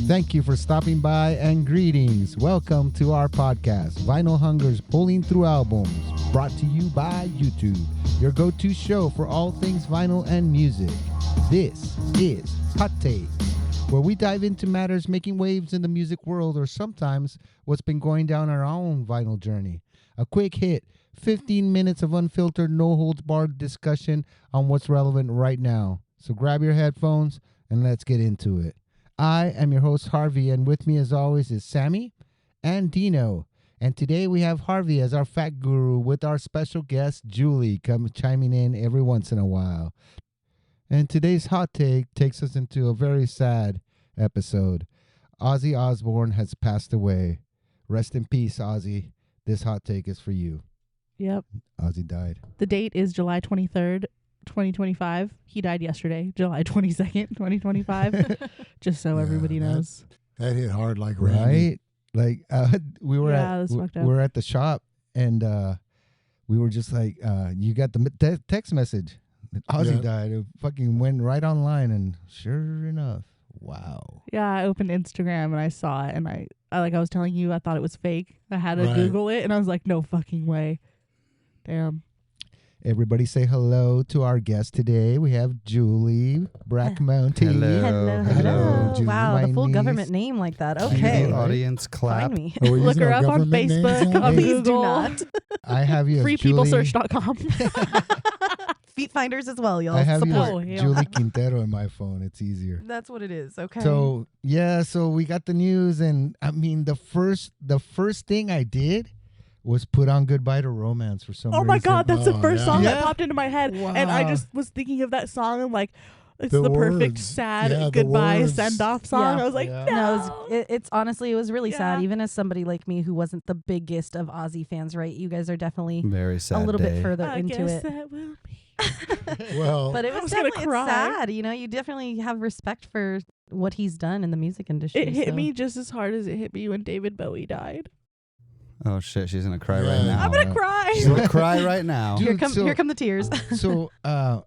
Thank you for stopping by and greetings. Welcome to our podcast, Vinyl Hunger's Pulling Through Albums, brought to you by YouTube, your go-to show for all things vinyl and music. This is Hottake, where we dive into matters making waves in the music world or sometimes what's been going down our own vinyl journey. A quick hit, 15 minutes of unfiltered, no-holds-barred discussion on what's relevant right now. So grab your headphones and let's get into it. I am your host, Harvey, and with me as always is Sammie and Dino. And today we have Harvey as our fact guru with our special guest, Julie, chiming in every once in a while. And today's hot take takes us into a very sad episode. Ozzy Osbourne has passed away. Rest in peace, Ozzy. This hot take is for you. Yep. Ozzy died. The date is July 23rd, 2025. He died yesterday, July 22nd, 2025. Just so everybody knows. That hit hard like Randy. Right? Like we were we're at the shop and we were just like, you got the text message that Ozzy died. It fucking went right online, and sure enough, wow. Yeah, I opened Instagram and I saw it, and I like I was telling you, I thought it was fake. I had to Google it, and I was like, no fucking way. Damn. Everybody say hello to our guest today. We have Julie Brackmonte. Hello. Julie, wow, the full niece. Government name like that. Okay. Audience clap. Find me. Look her up on Facebook, on Please do Google. not. I have you as Freepeoplesearch.com. Feet finders as well, y'all. I have Support. you as Julie Quintero in my phone. It's easier. That's what it is. Okay. So we got the news, and I mean the first thing I did was put on Goodbye to Romance for some reason. Oh my God, that's the first song that Yeah. popped into my head. Wow. And I just was thinking of that song and like, it's The the perfect words. sad Yeah, the goodbye words. send-off song. Yeah. I was like, Yeah. no. it's honestly, it was really sad. Yeah. Even as somebody like me who wasn't the biggest of Ozzy fans, right? You guys are definitely Very sad a little day. bit further I into guess it. that will be. Well, But it I was was gonna definitely cry. it's sad. You know, you definitely have respect for what he's done in the music industry. It hit so. me just as hard as it hit me when David Bowie died. Oh shit, she's gonna cry Yeah. right now. I'm gonna cry. She's gonna cry right now. Dude, Here come the tears. So a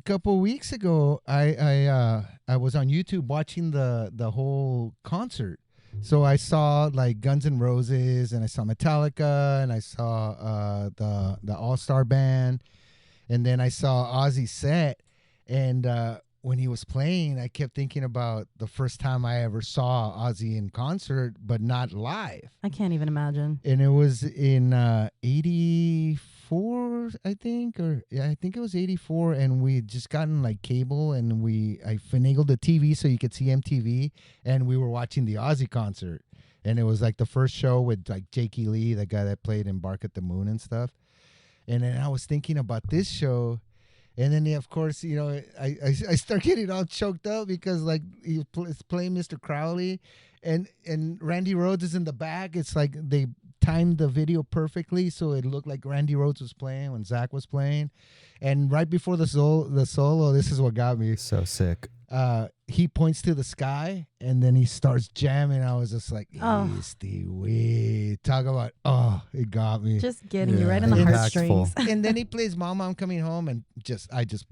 couple weeks ago, I was on YouTube watching the whole concert. So I saw like Guns N' Roses, and I saw Metallica, and I saw the All-Star Band, and then I saw Ozzy's set. And when he was playing, I kept thinking about the first time I ever saw Ozzy in concert, but not live. I can't even imagine. And it was in 84, I think, I think it was 84, and we had just gotten like cable, and I finagled the TV so you could see MTV, and we were watching the Ozzy concert, and it was like the first show with like Jakey Lee, the guy that played in Bark at the Moon and stuff. And then I was thinking about this show. And then, of course, you know, I start getting all choked up because, like, he's playing Mr. Crowley, and Randy Rhoads is in the back. It's like they timed the video perfectly, so it looked like Randy Rhoads was playing when Zach was playing. And right before the solo, this is what got me. So sick. He points to the sky, and then he starts jamming. I was just like, Oh. "Este way." Talk about, it got me. Just getting you right in Yeah. the Impactful. heartstrings. And then he plays Mama, I'm Coming Home, and I just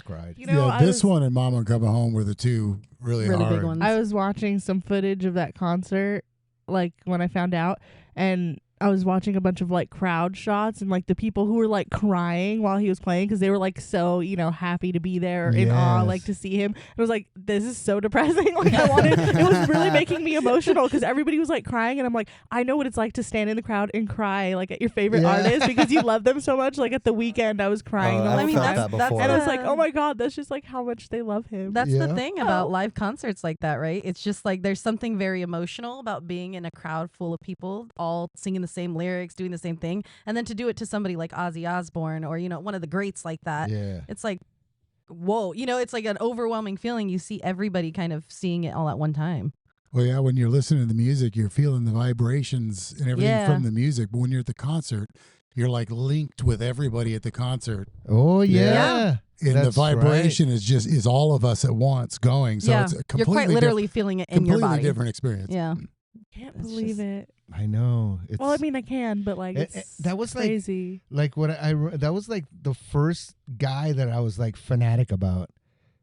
cried. You know, this one and Mama Coming Home were the two really Really hard. big ones. I was watching some footage of that concert, like when I found out, and I was watching a bunch of like crowd shots and like the people who were like crying while he was playing because they were like so, you know, happy to be there or in awe, Yes. like to see him. I was like, this is so depressing. Like it was really making me emotional because everybody was like crying, and I'm like, I know what it's like to stand in the crowd and cry like at your favorite artist because you love them so much. Like at the weekend, I was crying. the I've whole mean, felt time. that before. And I was the- like, oh my God, that's just like how much they love him. That's Yeah. the thing about live concerts like that, right? It's just like there's something very emotional about being in a crowd full of people all singing the same lyrics, doing the same thing, and then to do it to somebody like Ozzy Osbourne or, you know, one of the greats like that. Yeah. It's like, whoa, you know, it's like an overwhelming feeling. You see everybody kind of seeing it all at one time. Well, yeah, when you're listening to the music, you're feeling the vibrations and everything Yeah. from the music. But when you're at the concert, you're like linked with everybody at the concert. Oh, yeah. Yeah. And the That's vibration is all of us at once going. So yeah, it's a you're completely quite literally feeling it in your completely body. different experience. Yeah. Can't It's believe just- it. I know. It's, Well, I mean, I can, but like, it's that was like crazy. what that was like the first guy that I was like fanatic about.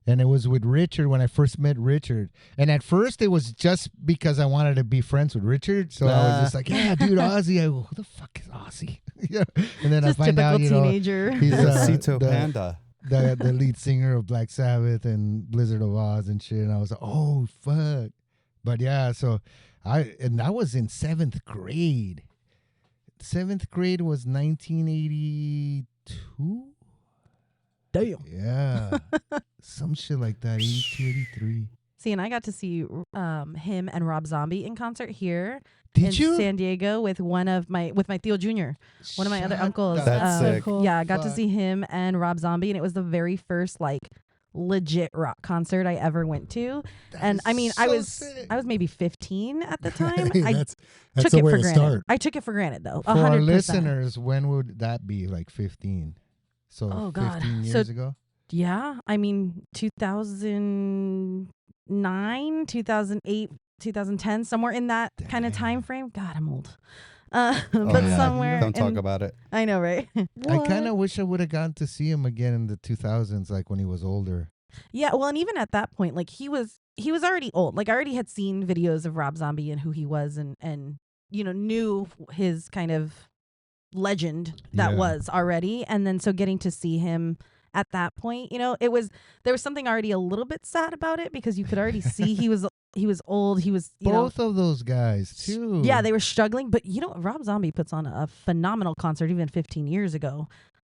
And it was with Richard when I first met Richard. And at first it was just because I wanted to be friends with Richard. So I was just like, yeah, dude, Ozzy. I go, who the fuck is Ozzy? Yeah. And then Just I find out, typical teenager. he's Cito the, Panda. the lead singer of Black Sabbath and Blizzard of Oz and shit. And I was like, oh, fuck. But yeah, so that was in 7th grade. 7th grade was 1982. Damn. Yeah. Some shit like that. 82, 83. See, and I got to see him and Rob Zombie in concert here Did in you? San Diego with my Theo Jr., one of my other Shut uncles. That's So sick. cool. Yeah, I got to Fuck. see him and Rob Zombie, and it was the very first like legit rock concert I ever went to. That And is I mean, I so was sick. maybe 15 at the time. I that's took the it way for to granted. start. I took it for granted though. For 100%. our listeners, when would that be? Like 15? So Oh, God. 15 So- years ago? Yeah, I mean 2009, 2008, 2010, somewhere in that kind of Damn. time frame. God, I'm old. Oh, But yeah. somewhere. Don't talk in- about it. I know, right? I kind of wish I would have gotten to see him again in the 2000s, like when he was older. Yeah, well, and even at that point, like he was already old. Like I already had seen videos of Rob Zombie and who he was, and knew his kind of legend that Yeah. was already. And then so getting to see him at that point, there was something already a little bit sad about it because you could already see he was old. He was Both of those guys, too. yeah, they were struggling. But Rob Zombie puts on a phenomenal concert even 15 years ago.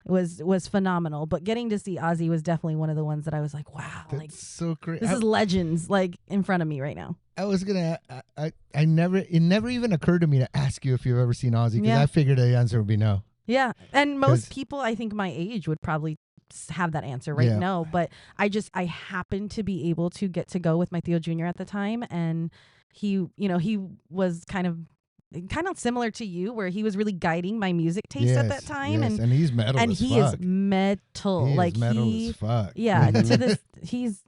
It was phenomenal. But getting to see Ozzy was definitely one of the ones that I was like, wow, That's like so great. this is legends like in front of me right now. I was gonna. It never even occurred to me to ask you if you've ever seen Ozzy because Yeah. I figured the answer would be no. Yeah, and 'Cause- most people I think my age would probably have that answer right Yeah. now. But I happened to be able to get to go with my Theo Jr. at the time, and he was kind of similar to you, where he was really guiding my music taste at that time, yes. and he's metal and as he fuck. is metal, He is like metal he. as fuck. Yeah, to this,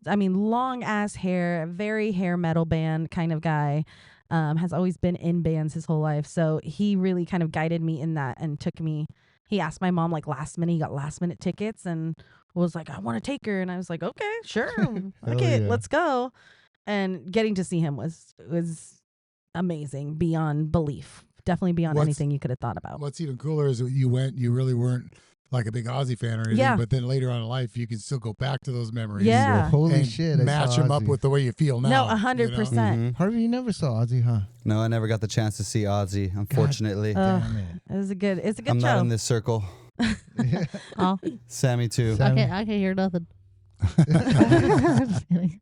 long ass hair, very hair metal band kind of guy. Has always been in bands his whole life. So he really kind of guided me in that and took me. He asked my mom like last minute, he got last minute tickets and was like, I want to take her. And I was like, okay, sure. Okay, yeah. let's go. And getting to see him was amazing beyond belief. Definitely beyond What's- anything you could have thought about. What's even cooler is that you really weren't like a big Ozzy fan or anything, Yeah. but then later on in life, you can still go back to those memories. Yeah. Well, holy and shit! I match saw them up Ozzy. with the way you feel now. No, you know? 100%. Mhm. Harvey. You never saw Ozzy, huh? No, I never got the chance to see Ozzy, unfortunately. Damn it. It was a good I'm show. not in this circle. Oh, Sammy, too. Sam- I can't hear nothing. Just kidding.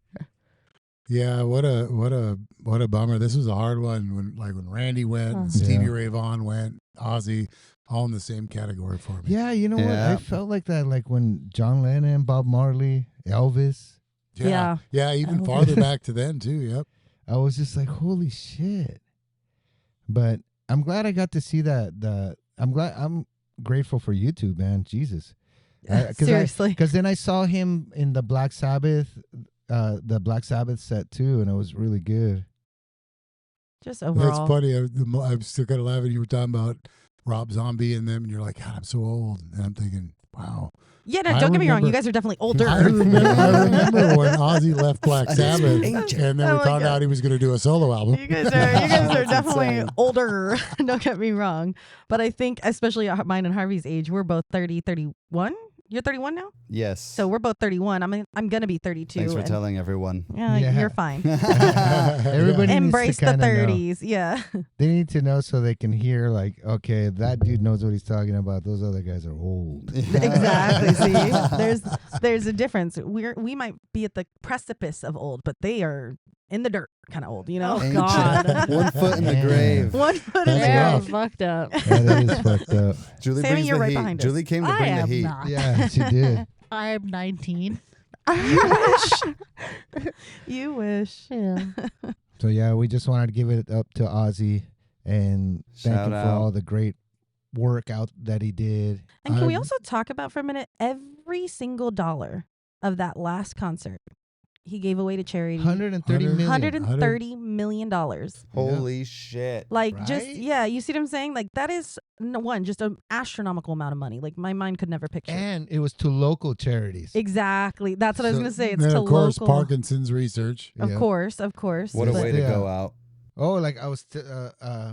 Yeah, what a bummer. This was a hard one when Randy went, and Yeah. Stevie Ray Vaughan went, Ozzy, all in the same category for me. Yeah, you know what? Yeah. I felt like that, like when John Lennon, Bob Marley, Elvis. Yeah. Even Elvis. farther back to then too. Yep. I was just like, holy shit. But I'm glad I got to see that. I'm grateful for YouTube, man. Jesus. Seriously. Because then I saw him in the Black Sabbath set too, and it was really good. Just That's overall. funny. I'm still kind of laughing. You were talking about Rob Zombie and them, and you're like, God, I'm so old. And I'm thinking, wow. Yeah, no, I don't get me wrong. remember- You guys are definitely older. I remember when Ozzy left Black Sabbath, ancient. and then Oh we my found God. out he was going to do a solo album. You guys are That's definitely insane. older. Don't get me wrong. But I think, especially at mine and Harvey's age, we're both 30, 31. You're 31 now? Yes. So we're both 31. I'm going to be 32. Thanks for and- telling everyone. Yeah, Yeah. you're fine. Everybody Embrace needs to the kinda know. 30s. Yeah. They need to know so they can hear, like, okay, that dude knows what he's talking about. Those other guys are old. Exactly. See, there's a difference. We might be at the precipice of old, but they are in the dirt kind of old, you know? Oh, Ancient. God. 1 foot in the Damn. grave. One foot in That's the Yeah, rough. fucked up. That is fucked up. Julie Sammy, brings you're the right heat. behind us. Julie came to I bring the am heat. not. Yeah, she did. I'm 19. You wish. Yeah. So yeah, we just wanted to give it up to Ozzy and thank Shout him for out. all the great work out that he did. And can we I'm- also talk about for a minute every single dollar of that last concert he gave away to charity. 130 million. $130 million. Holy shit. Like, Right? just, yeah, you see what I'm saying? Like, that is, just an astronomical amount of money. Like, my mind could never picture. And it was to local charities. Exactly. That's what I was So- going to say. It's And to of course, local. Parkinson's research. Of Yeah. course. What a But- way to Yeah. go out. Oh, like I was,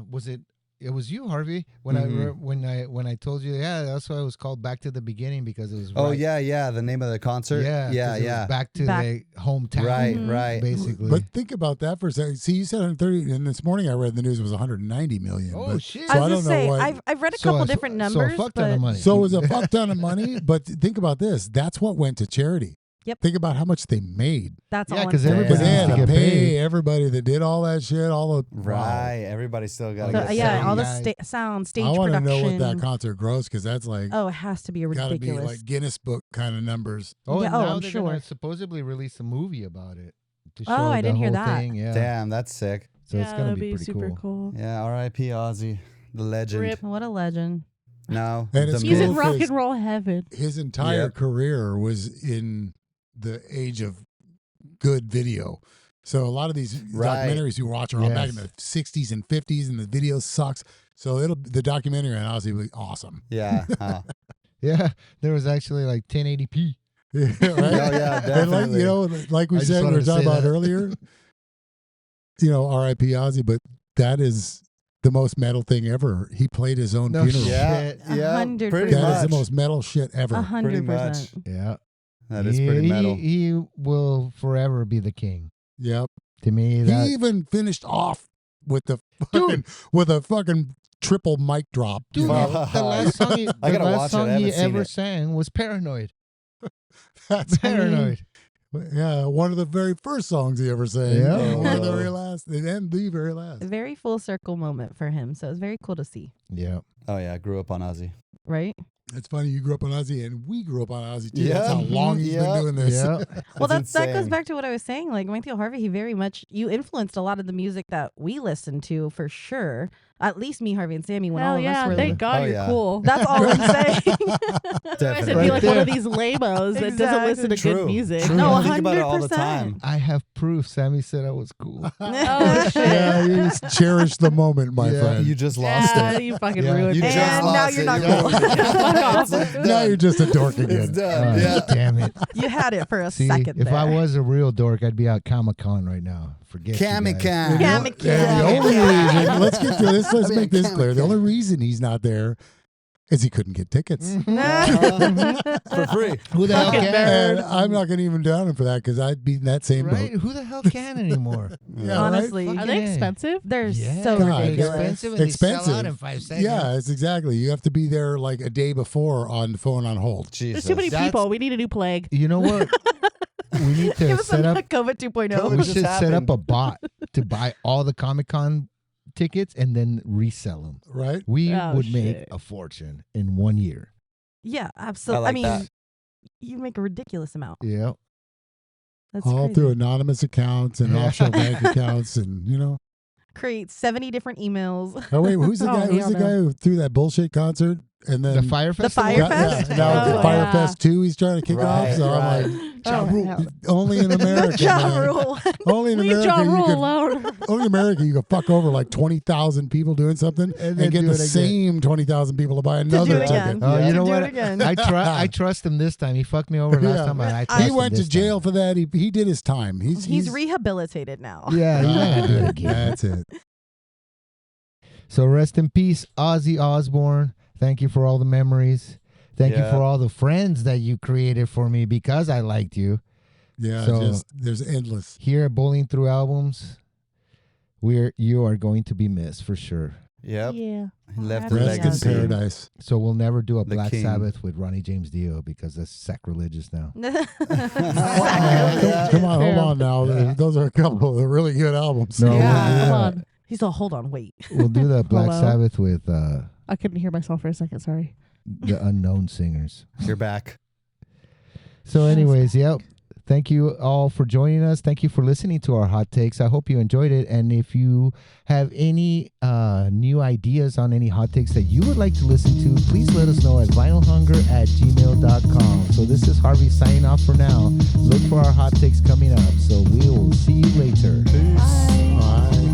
was it? It was you, Harvey. When when I told you, yeah, that's why it was called Back to the Beginning because it was. Oh, right- yeah. The name of the concert. yeah, 'cause Yeah, it was yeah. back to Back- the hometown. Right, Mhm. right. Basically. But think about that for a second. See, you said 130, and this morning I read in the news it was 190 million. oh but, shit! So I I was don't going to know say, what. I've read a So couple a- different So numbers. a fuck but ton of money. So it was a fuck ton of money, but think about this. That's what went to charity. Yep. Think about how much they made. that's Yeah, all I'm 'cause saying. everybody But they needs had to to get pay paid. everybody that did all that shit, all the Right. Everybody still got to Like get Yeah, sound. all the guys. sound, stage I want to production. know what that concert gross because that's like Oh, it has to be gotta be ridiculous. like Guinness Book kind of numbers. Oh, Yeah, and oh, now I'm they're sure. gonna supposedly release a movie about it. To show Oh, I the didn't hear whole that. Thing. Yeah. Damn, that's sick. So it's gonna that'd be pretty super cool. cool. Yeah, R.I.P. Ozzy, the legend. Rip. What a legend. No, And the it's He's in cool myth. rock because- and roll heaven. His entire Yep. career was in the age of good video. So a lot of these Right. documentaries you watch are all back in Yes. the 60s and 50s, and the video sucks. So the documentary on Ozzy will be awesome. Yeah. huh. Yeah, there was actually like 1080p. Yeah, right? Oh, yeah, And like, definitely. like we I just said, we wanted were to talking say about that. earlier, R.I.P. Ozzy, but that is the most metal thing ever. He played his own No funeral. shit. Yeah, yeah, 100%. pretty That is much. the most metal shit ever. 100%. Yeah, That is pretty metal. He will forever be the king. Yep. To me, that He even finished off with a fucking triple mic drop. dude, Fuck. the last song he, I the gotta last watch it. song I he haven't seen ever it. sang was "Paranoid." That's Paranoid. Yeah, one of the very first songs he ever sang. Yeah. And one of the Oh. very last, and the very last. A very full circle moment for him. So it's very cool to see, Yeah. Oh yeah, I grew up on Ozzy. right? It's funny you grew up on Ozzy, and we grew up on Ozzy too. Yeah. That's how long he's Yeah. been doing this. Yeah. Well, that goes insane. back to what I was saying. Like Matthew Harvey, he very much you influenced a lot of the music that we listened to for sure. At least me, Harvey, and Sammy when all Hell of us yeah! were. Thank God Oh, you're yeah. cool. That's all I'm saying. I should Definitely. be like Right one of there. these lamos that doesn't Exactly. listen to True. good music. True. No, I think about it all the 100%. time. I have proof. Sammy said I was cool. Oh shit! Yeah, you just cherish the moment, my Yeah. friend. You just lost Yeah, it. you fucking Yeah. ruined You it. just And now lost you're it. not You cool. ruined it. Fuck off. It's Now done. you're just a dork again. It's done. Oh, yeah. damn it. You had it for a See, second if there. I was a real dork, I'd be out Comic-Con right now. Forget you guys. Kamikaze. And the only reason, let's get to this. Let's make this clear. The only reason he's not there is he couldn't get tickets. For free. Who the hell Fucking can? And I'm not going to even down him for that because I'd be in that same Right? boat. Who the hell can anymore? Yeah, Honestly. right? Are they expensive? They're Yeah. so God, ridiculous. Expensive and they sell out Expensive. in 5 seconds. Yeah, it's exactly. You have to be there like a day before on the phone on hold. Jesus. There's too many That's- people. We need a new plague. You know what? We need to Give us set a up. COVID 2.0. COVID We just should set up happened. a bot to buy all the Comic-Con tickets and then resell them. Right? We Oh, would make shit. a fortune in 1 year. Yeah, absolutely. I I like mean, that. you make a ridiculous amount. Yeah. That's All crazy. through anonymous accounts and Yeah. offshore bank accounts, and Create 70 different emails. Oh wait, who's the Oh, guy? Who's hell the no. guy who threw that bullshit concert and then The Fire Festival? Fire Fest? Yeah, now Oh, the Fire yeah. Fest 2 he's trying to kick Right, off. So right. I'm like, Oh, Rule. hell. only in America. Ja man. Rule. Only in Leave America Ja you Rule could alone. only in America you could fuck over like 20,000 people doing something And and, then get do the it again. same 20,000 people to buy another do it ticket. again. Oh, Yeah. you know To do what? it again. I trust him this time. He fucked me over last Yeah. time, but I trust He him went to this jail time. for that. He did his time. He's rehabilitated now. Yeah, he's not gonna do it again. That's it. So rest in peace, Ozzy Osbourne. Thank you for all the memories. Thank you Yeah. for all the friends that you created for me because I liked you. Yeah, So- there's endless. Here at Bowling Through Albums, you are going to be missed for sure. Yep. Yeah. He left Rest a in Rest in legacy. paradise. So we'll never do a The Black king. Sabbath with Ronnie James Dio because that's sacrilegious now. Yeah. Come on, hold Yeah. on now. Yeah. Those are a couple of really good albums. No, Yeah, we'll do come that. on. He's all, hold on, wait. We'll do the Black Hello? Sabbath with I couldn't hear myself for a second. Sorry. the unknown singers. You're back. So, anyways, yep. Thank you all for joining us. Thank you for listening to our hot takes. I hope you enjoyed it. And if you have any new ideas on any hot takes that you would like to listen to, please let us know at vinylhunger@gmail.com. So this is Harvey signing off for now. Look for our hot takes coming up. So we will see you later. Peace. Bye.